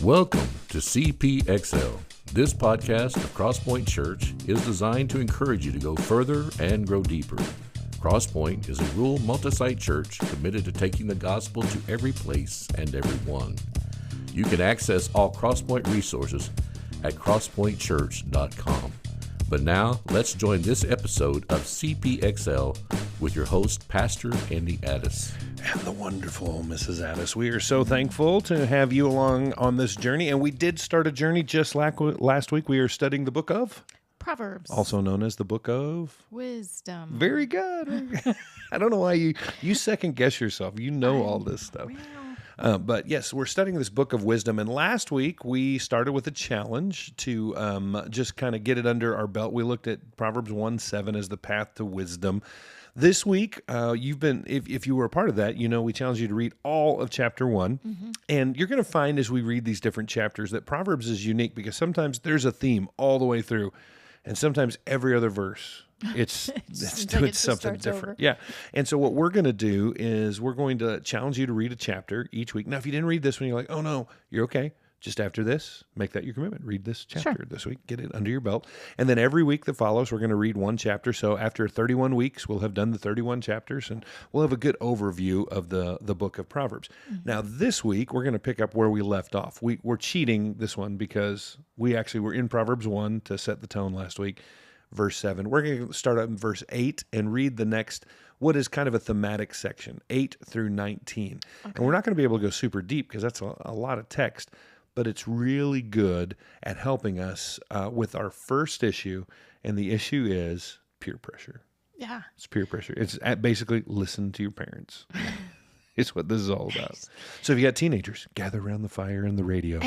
Welcome to CPXL. This podcast of CrossPoint Church is designed to encourage you to go further and grow deeper. CrossPoint is a rural multi-site church committed to taking the gospel to every place and everyone. You can access all CrossPoint resources at crosspointchurch.com. But now, let's join this episode of CPXL with your host, Pastor Andy Addis. And the wonderful Mrs. Addis. We are so thankful to have you along on this journey. And we did start a journey just last week. We are studying the book of Proverbs. Also known as the book of Wisdom. Very good. I don't know why you second guess yourself. You know all this stuff. But yes, we're studying this book of wisdom. And last week we started with a challenge to just kind of get it under our belt. We looked at Proverbs 1:7 as the path to wisdom. This week, you've been, if you were a part of that, you know we challenge you to read all of chapter 1. Mm-hmm. And you're going to find as we read these different chapters that Proverbs is unique because sometimes there's a theme all the way through. And sometimes every other verse, it's doing something different. Over. Yeah. And so what we're going to do is we're going to challenge you to read a chapter each week. Now, if you didn't read this one, you're like, oh no, you're okay. Just after this, make that your commitment. Read this chapter this week. Get it under your belt. And then every week that follows, we're going to read one chapter. So after 31 weeks, we'll have done the 31 chapters, and we'll have a good overview of the book of Proverbs. Mm-hmm. Now, this week, we're going to pick up where we left off. We're cheating this one because we actually were in Proverbs 1 to set the tone last week, verse 7. We're going to start up in verse 8 and read the next what is kind of a thematic section, 8 through 19. Okay. And we're not going to be able to go super deep because that's a lot of text, but it's really good at helping us with our first issue, and the issue is peer pressure. Yeah. It's peer pressure. It's basically listen to your parents. It's what this is all about. So if you got teenagers, gather around the fire and the radio,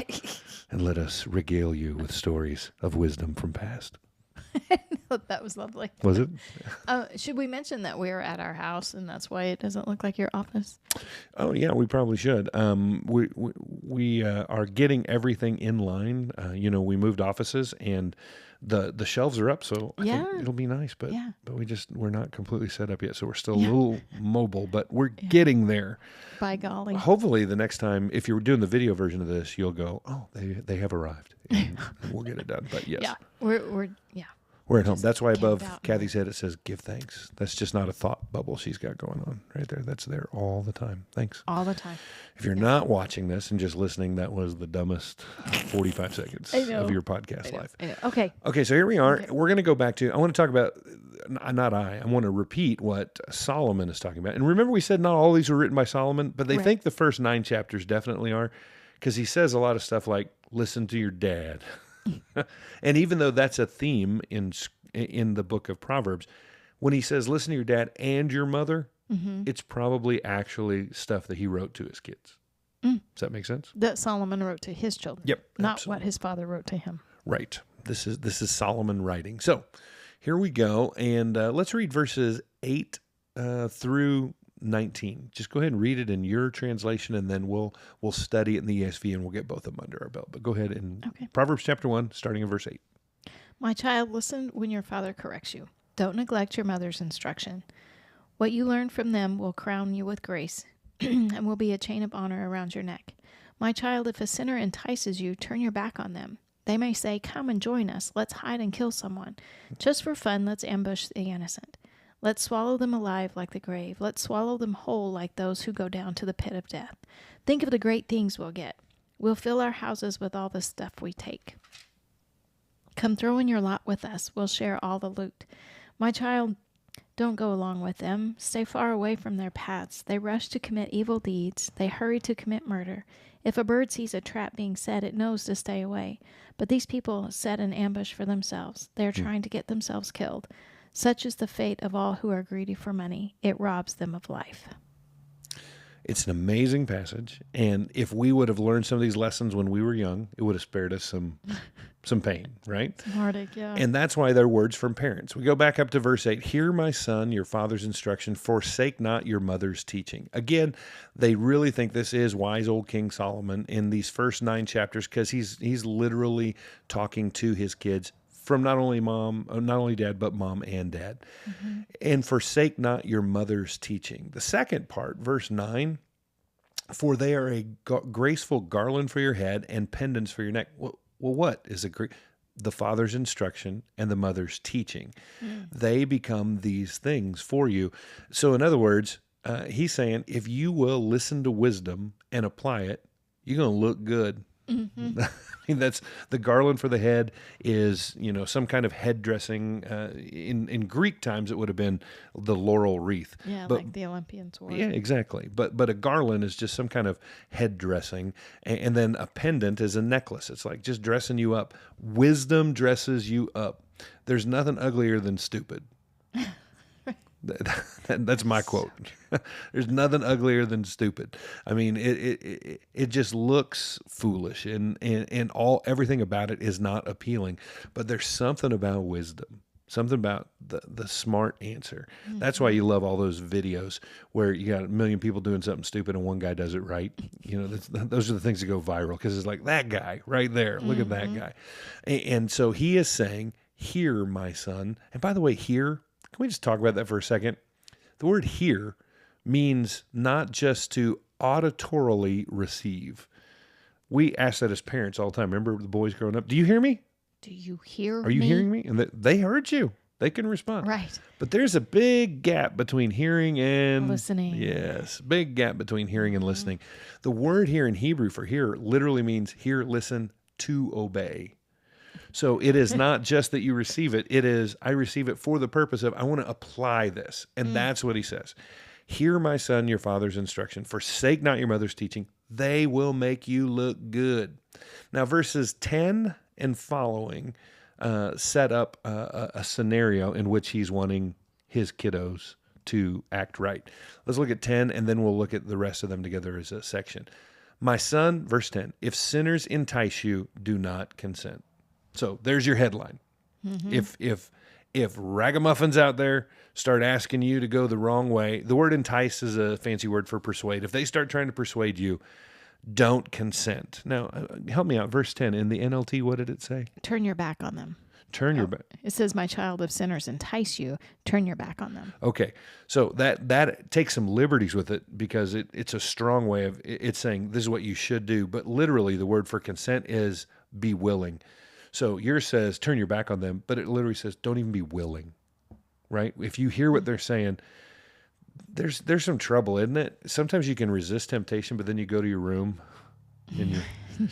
and let us regale you with stories of wisdom from past. That was lovely. Was it? Should we mention that we're at our house and that's why it doesn't look like your office? Oh yeah, we probably should. We are getting everything in line. We moved offices and the shelves are up, so I think it'll be nice. But we're not completely set up yet, so we're still a little mobile, but we're getting there. By golly! Hopefully, the next time, if you're doing the video version of this, you'll go, oh, they have arrived, and we'll get it done. But yes, We're at home. That's why above Kathy's head it says, give thanks. That's just not a thought bubble she's got going on right there. That's there all the time. Thanks. All the time. If you're not watching this and just listening, that was the dumbest 45 seconds of your podcast life. I know. Okay, so here we are. Okay. We're going to go back to, I want to talk about, I want to repeat what Solomon is talking about. And remember we said not all these were written by Solomon, but they think the first 9 chapters definitely are, because he says a lot of stuff like, listen to your dad. And even though that's a theme in the book of Proverbs, when he says, listen to your dad and your mother, it's probably actually stuff that he wrote to his kids. Does that make sense? That Solomon wrote to his children. Yep. Not absolutely. what his father wrote to him. Right. This is Solomon writing. So here we go. And let's read verses 8 through 19. Just go ahead and read it in your translation, and then we'll study it in the ESV, and we'll get both of them under our belt. But go ahead and Proverbs chapter 1, starting in verse 8. My child, listen when your father corrects you. Don't neglect your mother's instruction. What you learn from them will crown you with grace and will be a chain of honor around your neck. My child, if a sinner entices you, turn your back on them. They may say, come and join us. Let's hide and kill someone. Just for fun, let's ambush the innocent. Let's swallow them alive like the grave. Let's swallow them whole like those who go down to the pit of death. Think of the great things we'll get. We'll fill our houses with all the stuff we take. Come throw in your lot with us. We'll share all the loot. My child, don't go along with them. Stay far away from their paths. They rush to commit evil deeds. They hurry to commit murder. If a bird sees a trap being set, it knows to stay away. But these people set an ambush for themselves. They are trying to get themselves killed. Such is the fate of all who are greedy for money. It robs them of life. It's an amazing passage, and if we would have learned some of these lessons when we were young, it would have spared us some pain, right? Some heartache, yeah. And that's why they're words from parents. We go back up to verse 8. Hear, my son, your father's instruction. Forsake not your mother's teaching. Again, they really think this is wise old King Solomon in these first 9 chapters because he's literally talking to his kids from not only dad, but mom and dad. And forsake not your mother's teaching. The second part, verse 9, For they are a graceful garland for your head and pendants for your neck. Well, what is the father's instruction and the mother's teaching? They become these things for you. So in other words, he's saying, if you will listen to wisdom and apply it, you're going to look good. I mean, that's the garland for the head is, some kind of head dressing. In Greek times, it would have been the laurel wreath. Yeah, but, like the Olympians wore. Yeah, exactly. But a garland is just some kind of head dressing. And then a pendant is a necklace. It's like just dressing you up. Wisdom dresses you up. There's nothing uglier than stupid. That's my quote. There's nothing uglier than stupid. I mean, it just looks foolish, and everything about it is not appealing. But there's something about wisdom, something about the smart answer. That's why you love all those videos where you got a million people doing something stupid and one guy does it right. Those are the things that go viral because it's like that guy right there. Look at that guy. And so he is saying, "Hear, my son." And by the way, hear. Can we just talk about that for a second? The word hear means not just to auditorily receive. We ask that as parents all the time. Remember the boys growing up? Do you hear me? Do you hear me? Are you hearing me? And they heard you. They can respond. Right. But there's a big gap between hearing and listening. Yes, big gap between hearing and listening. The word here in Hebrew for hear literally means hear, listen, to obey. So it is not just that you receive it. It is, I receive it for the purpose of, I want to apply this. And that's what he says. Hear, my son, your father's instruction. Forsake not your mother's teaching. They will make you look good. Now, verses 10 and following set up a scenario in which he's wanting his kiddos to act right. Let's look at 10, and then we'll look at the rest of them together as a section. My son, verse 10, if sinners entice you, do not consent. So there's your headline. If ragamuffins out there start asking you to go the wrong way, the word entice is a fancy word for persuade. If they start trying to persuade you, don't consent. Now, help me out. Verse 10 in the NLT, what did it say? Turn your back on them. Turn your back. It says, my child, if sinners entice you, turn your back on them. Okay. So that takes some liberties with it because it's a strong way of, it's saying this is what you should do. But literally the word for consent is be willing. So yours says, turn your back on them, but it literally says, don't even be willing, right? If you hear what they're saying, there's some trouble, isn't it? Sometimes you can resist temptation, but then you go to your room and you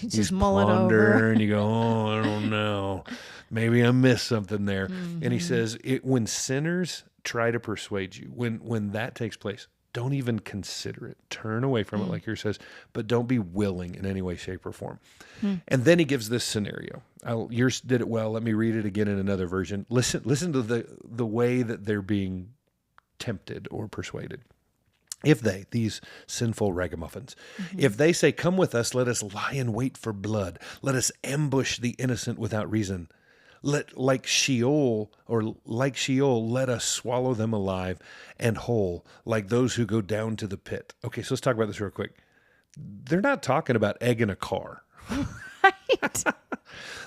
just mull it over. And you go, I don't know. Maybe I missed something there. And he says, when sinners try to persuade you, when that takes place, don't even consider it. Turn away from it, like yours says, but don't be willing in any way, shape, or form. And then he gives this scenario. Yours did it well. Let me read it again in another version. Listen to the way that they're being tempted or persuaded. If they, these sinful ragamuffins, if they say, come with us, let us lie in wait for blood. Let us ambush the innocent without reason. Like Sheol, let us swallow them alive and whole, like those who go down to the pit. Okay, so let's talk about this real quick. They're not talking about egging a car. Right.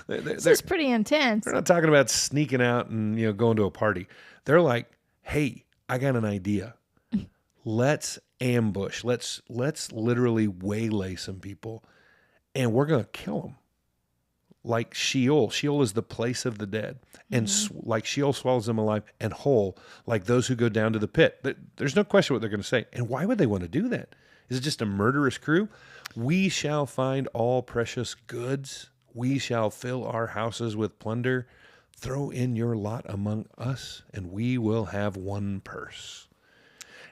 This is pretty intense. They're not talking about sneaking out and going to a party. They're like, hey, I got an idea. Let's ambush. Let's literally waylay some people, and we're going to kill them. Like Sheol. Sheol is the place of the dead. And like Sheol swallows them alive, and whole, like those who go down to the pit. There's no question what they're going to say. And why would they want to do that? Is it just a murderous crew? We shall find all precious goods. We shall fill our houses with plunder. Throw in your lot among us, and we will have one purse.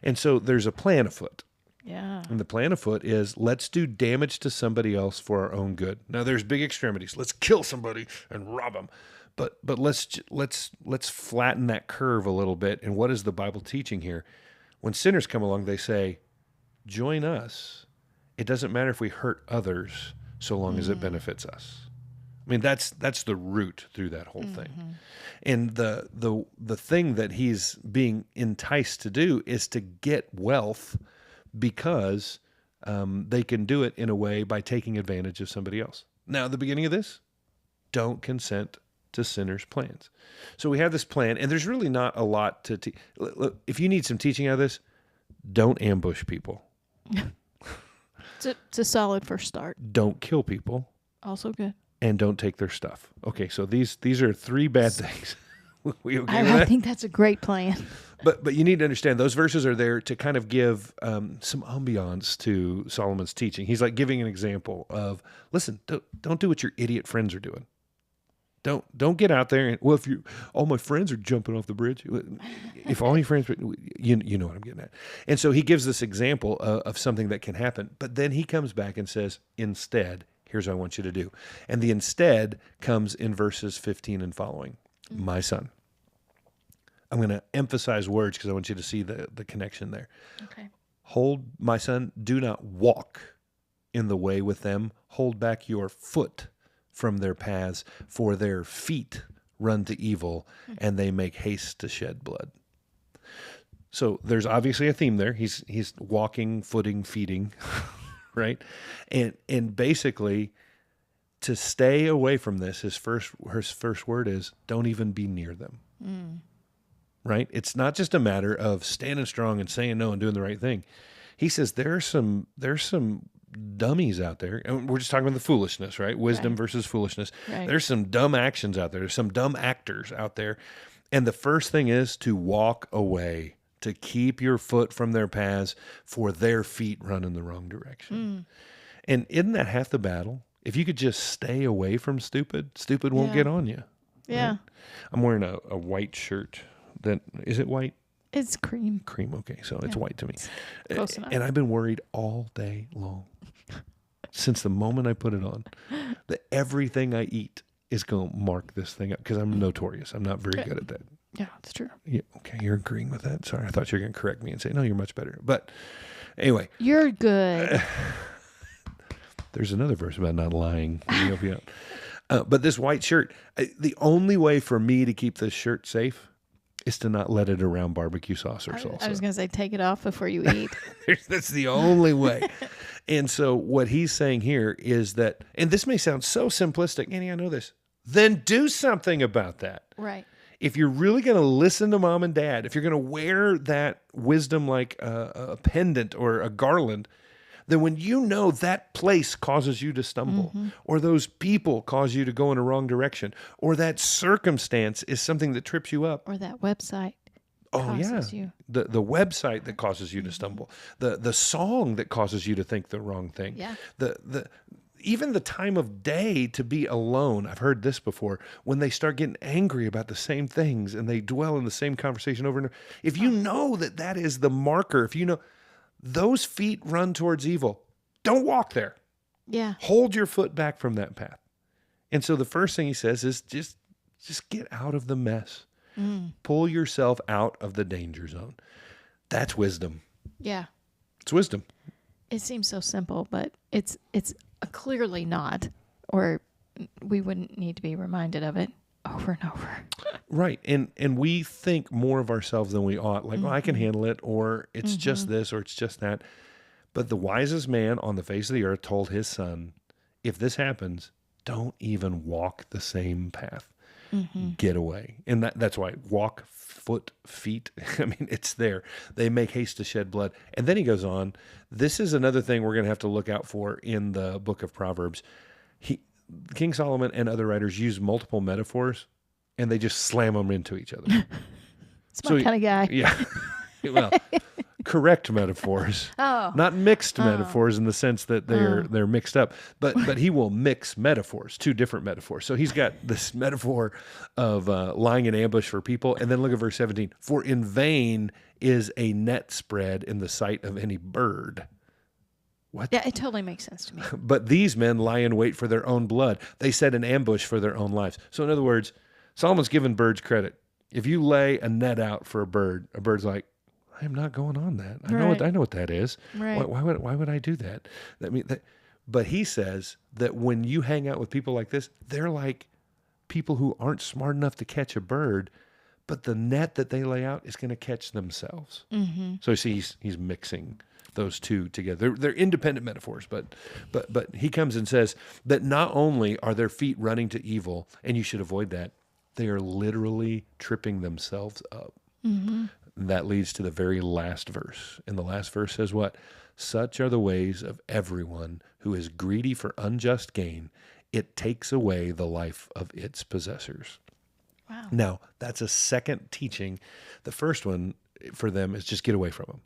And so there's a plan afoot. Yeah. And the plan afoot is let's do damage to somebody else for our own good. Now there's big extremities. Let's kill somebody and rob them. But let's flatten that curve a little bit. And what is the Bible teaching here? When sinners come along, they say, join us. It doesn't matter if we hurt others so long as it benefits us. I mean, that's the root through that whole thing. And the thing that he's being enticed to do is to get wealth because they can do it in a way by taking advantage of somebody else. Now, at the beginning of this, don't consent to sinners' plans. So we have this plan, and there's really not a lot to look, if you need some teaching out of this, don't ambush people. It's a solid first start. Don't kill people. Also good. And don't take their stuff. Okay, so these are 3 bad things. We okay with I that? think that's a great plan. But you need to understand, those verses are there to kind of give some ambiance to Solomon's teaching. He's like giving an example of, listen, don't do what your idiot friends are doing. Don't get out there and, well, if all my friends are jumping off the bridge, if all your friends, you know what I'm getting at. And so he gives this example of something that can happen. But then he comes back and says, instead, here's what I want you to do. And the instead comes in verses 15 and following. My son. I'm going to emphasize words because I want you to see the connection there. Okay. Hold, my son, do not walk in the way with them. Hold back your foot from their paths, for their feet run to evil, and they make haste to shed blood. So there's obviously a theme there. He's walking, footing, feeding, right? And basically, to stay away from this, his first word is, don't even be near them. Right? It's not just a matter of standing strong and saying no and doing the right thing. He says there's some dummies out there, and we're just talking about the foolishness, right? Wisdom versus foolishness. Right. There's some dumb actions out there. There's some dumb actors out there. And the first thing is to walk away, to keep your foot from their paths, for their feet run in the wrong direction. And isn't that half the battle? If you could just stay away from stupid won't get on you. Yeah. Right? I'm wearing a white shirt. Is it white? It's cream. Cream, okay. So it's white to me. Close enough. And I've been worried all day long, since the moment I put it on, that everything I eat is going to mark this thing up, because I'm notorious. I'm not very good at that. Yeah, it's true. Yeah, okay, you're agreeing with that. Sorry, I thought you were going to correct me and say, no, you're much better. But anyway. You're good. There's another verse about not lying. Let me help you out. But this white shirt, the only way for me to keep this shirt safe is to not let it around barbecue sauce or salsa. I was going to say, take it off before you eat. That's the only way. And so what he's saying here is that, and this may sound so simplistic, Annie, I know this, then do something about that. Right. If you're really going to listen to mom and dad, if you're going to wear that wisdom like a pendant or a garland, then when you know that place causes you to stumble, or those people cause you to go in a wrong direction, or that circumstance is something that trips you up. Or that website causes you. The website that causes you to stumble. The song that causes you to think the wrong thing. Yeah. Even the time of day to be alone. I've heard this before. When they start getting angry about the same things and they dwell in the same conversation over and over. If you know that is the marker, if you know those feet run towards evil, don't walk there. Yeah. Hold your foot back from that path. And so the first thing he says is just get out of the mess. Pull yourself out of the danger zone. That's wisdom. Yeah. It's wisdom. It seems so simple, but it's clearly not, or we wouldn't need to be reminded of it over and over. Right. And we think more of ourselves than we ought. Like, I can handle it, or it's just this, or it's just that. But the wisest man on the face of the earth told his son, if this happens, don't even walk the same path. Get away. And that's why walk, foot, feet. I mean, it's there. They make haste to shed blood. And then he goes on. This is another thing we're going to have to look out for in the book of Proverbs. King Solomon and other writers use multiple metaphors, and they just slam them into each other. It's my kind of guy. Yeah. Well, correct metaphors, not mixed metaphors in the sense that they're mixed up, but he will mix metaphors, 2 different metaphors. So he's got this metaphor of lying in ambush for people, and then look at verse 17. For in vain is a net spread in the sight of any bird. What? Yeah, it totally makes sense to me. But these men lie in wait for their own blood. They set an ambush for their own lives. So in other words, Solomon's giving birds credit. If you lay a net out for a bird's like, I am not going on that. I know what that is. Right. Why would I do that? But he says that when you hang out with people like this, they're like people who aren't smart enough to catch a bird, but the net that they lay out is going to catch themselves. So you see, he's mixing those 2 together. They're independent metaphors, but he comes and says that not only are their feet running to evil, and you should avoid that, they are literally tripping themselves up. that leads to the very last verse. And the last verse says what? Such are the ways of everyone who is greedy for unjust gain. It takes away the life of its possessors. Wow. Now, that's a second teaching. The first one for them is just get away from them.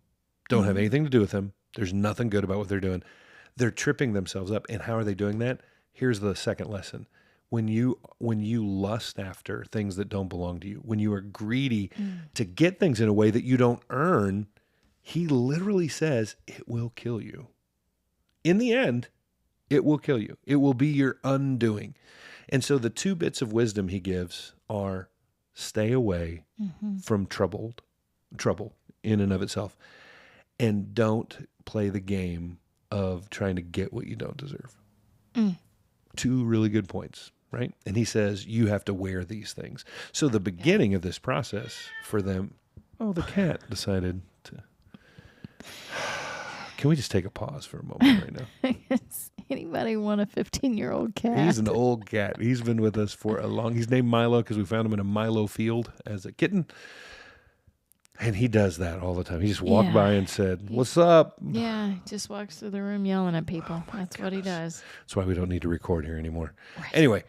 Don't have anything to do with them. There's nothing good about what they're doing. They're tripping themselves up. And how are they doing that? Here's the second lesson. When you lust after things that don't belong to you, when you are greedy to get things in a way that you don't earn, he literally says it will kill you. In the end, it will kill you. It will be your undoing. And so the two bits of wisdom he gives are stay away from trouble in and of itself, and don't play the game of trying to get what you don't deserve. Two really good points, right? And he says you have to wear these things. So the beginning of this process for them, the cat decided to... Can we just take a pause for a moment right now? Anybody want a 15-year-old cat? He's an old cat. He's been with us for a long... He's named Milo because we found him in a Milo field as a kitten. And he does that all the time. He just walked by and said, "What's up?" Yeah, he just walks through the room yelling at people. That's what he does. That's why we don't need to record here anymore. Right. Anyway,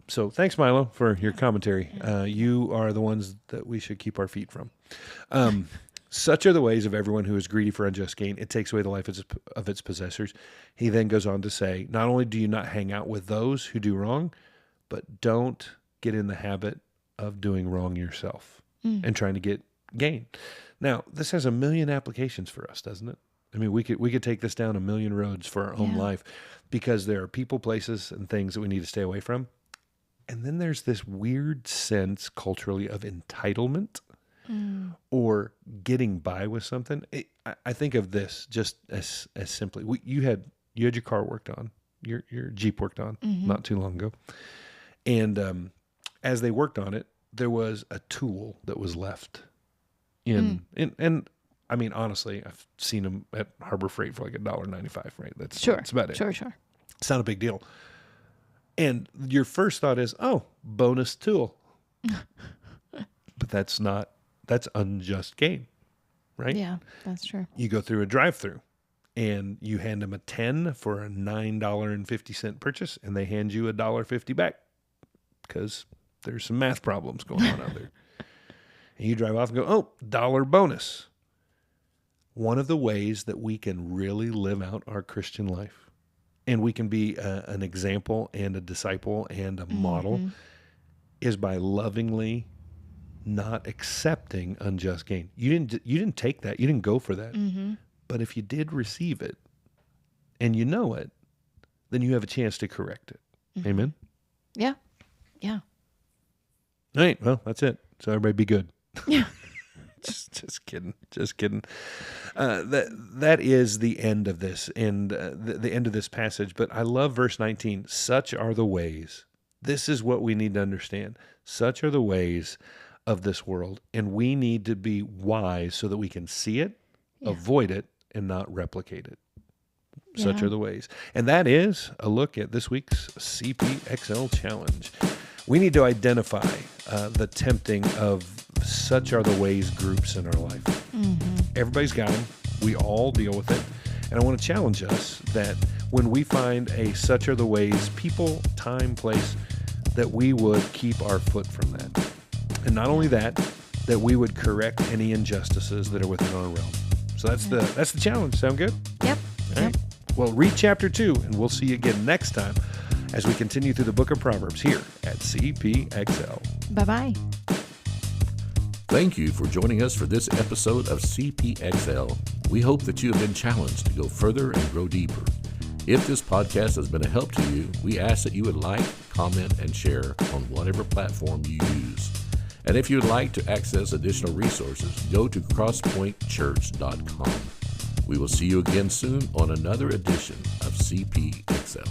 so thanks, Milo, for your commentary. You are the ones that we should keep our feet from. Such are the ways of everyone who is greedy for unjust gain. It takes away the life of its possessors. He then goes on to say, not only do you not hang out with those who do wrong, but don't get in the habit of doing wrong yourself and trying to get gain. Now, this has a million applications for us, doesn't it? I mean, we could take this down a million roads for our own life, because there are people, places, and things that we need to stay away from. And then there's this weird sense culturally of entitlement or getting by with something. I think of this just as simply. You had your car worked on, your Jeep worked on not too long ago. And as they worked on it, there was a tool that was left. And I mean, honestly, I've seen them at Harbor Freight for like $1.95, right? That's about it. Sure. It's not a big deal. And your first thought is, bonus tool. But that's unjust gain, right? Yeah, that's true. You go through a drive-through and you hand them a 10 for a $9.50 purchase, and they hand you $1.50 back because there's some math problems going on out there. And you drive off and go, dollar bonus. One of the ways that we can really live out our Christian life, and we can be an example and a disciple and a model, is by lovingly not accepting unjust gain. You didn't take that. You didn't go for that. But if you did receive it and you know it, then you have a chance to correct it. Amen? Yeah. Yeah. All right. Well, that's it. So everybody be good. Yeah. Just kidding. That is the end of this, and the end of this passage. But I love verse 19. Such are the ways. This is what we need to understand. Such are the ways of this world, and we need to be wise so that we can see it, avoid it, and not replicate it. Such are the ways. And that is a look at this week's CPXL challenge. We need to identify the tempting of such are the ways groups in our life. Everybody's got them. We all deal with it. And I want to challenge us that when we find a such are the ways, people, time, place, that we would keep our foot from that. And not only that we would correct any injustices that are within our realm. So that's the challenge. Sound good? Yep. All right. Well, read chapter 2, and we'll see you again next time as we continue through the book of Proverbs here at CPXL. Bye-bye. Thank you for joining us for this episode of CPXL. We hope that you have been challenged to go further and grow deeper. If this podcast has been a help to you, we ask that you would like, comment, and share on whatever platform you use. And if you would like to access additional resources, go to crosspointchurch.com. We will see you again soon on another edition of CPXL.